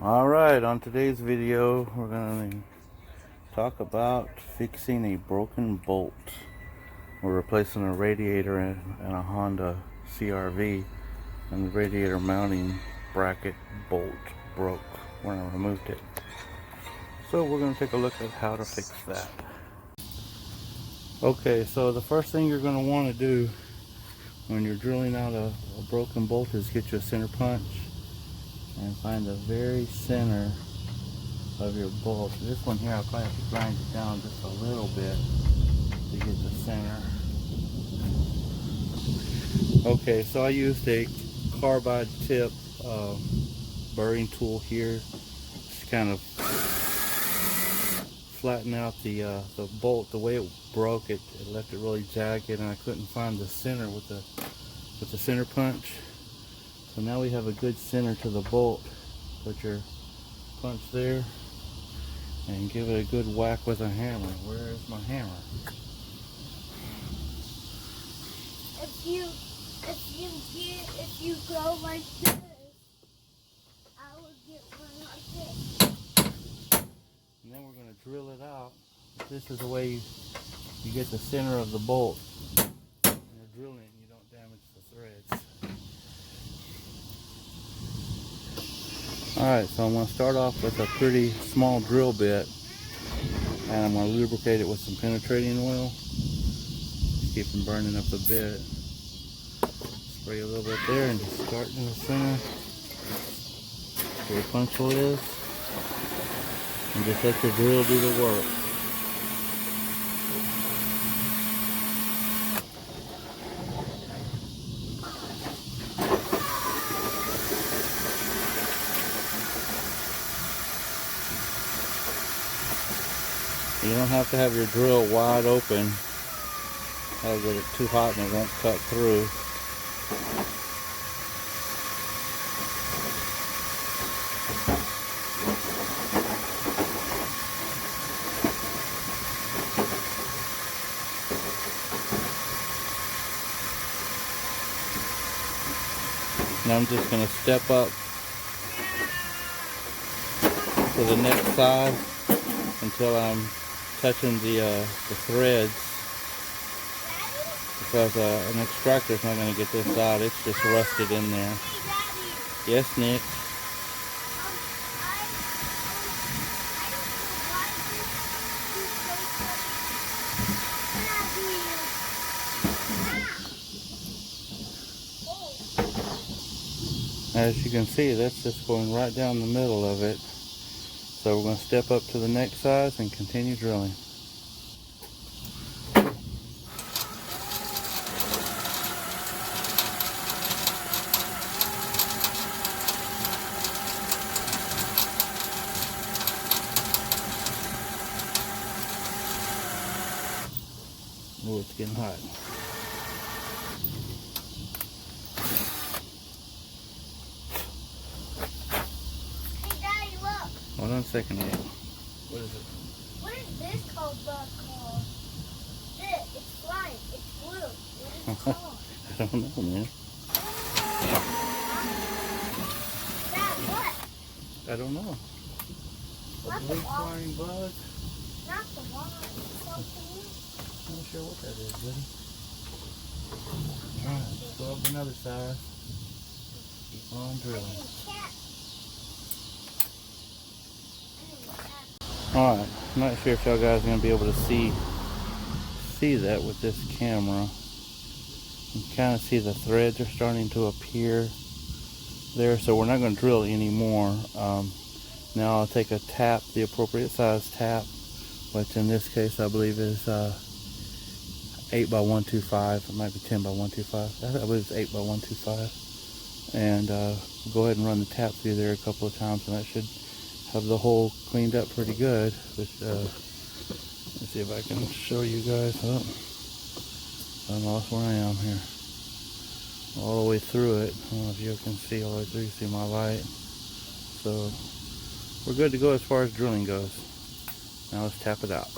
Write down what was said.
Alright, on today's video we're going to talk about fixing a broken bolt. We're replacing a radiator in a Honda CR-V, and the radiator mounting bracket bolt broke when I removed it. So we're going to take a look at how to fix that. Okay, so the first thing you're going to want to do when you're drilling out a broken bolt is get you a center punch and find the very center of your bolt. This one here, I'll probably have to grind it down just a little bit to get the center. Okay, so I used a carbide tip burring tool here to kind of flatten out the bolt. The way it broke, it left it really jagged, and I couldn't find the center with the center punch. So now we have a good center to the bolt. Put your punch there and give it a good whack with a hammer. Where is my hammer? If you go like this, I will get one like this. And then we're going to drill it out. This is the way you get the center of the bolt. When you're drilling it, you don't damage the threads. Alright, so I'm going to start off with a pretty small drill bit, and I'm going to lubricate it with some penetrating oil. Keep them burning up a bit. Spray a little bit there and just start in the center where your punch hole is, and just let the drill do the work. You don't have to have your drill wide open. That'll get it too hot and it won't cut through. Now I'm just going to step up to the next side until I'm touching the threads, because an extractor is not going to get this out. It's just rusted in there. Yes, Nick? As you can see, that's just going right down the middle of it. So we're going to step up to the next size and continue drilling. Oh, it's getting hot. Hold on a second here. What is it? What is this called? This. It's flying. It's blue. What is it called? I don't know, man. Dad, what? I don't know. Not A the blue wall. flying bug? Not the one. Something. I'm not sure what that is, buddy. Alright, let's go up another size. Keep on drilling. Alright, I'm not sure if y'all guys are going to be able to see that with this camera. You can kind of see the threads are starting to appear there, so we're not going to drill anymore. Now I'll take a tap, the appropriate size tap, which in this case I believe is 8 by 125. It might be 10 by 125. I believe it's 8 by 125. And go ahead and run the tap through there a couple of times, and that should have the hole cleaned up pretty good. Which, let's see if I can show you guys. Oh, I lost where I am here. All the way through it. I don't know if you can see all the way through. You see my light. So we're good to go as far as drilling goes. Now let's tap it out.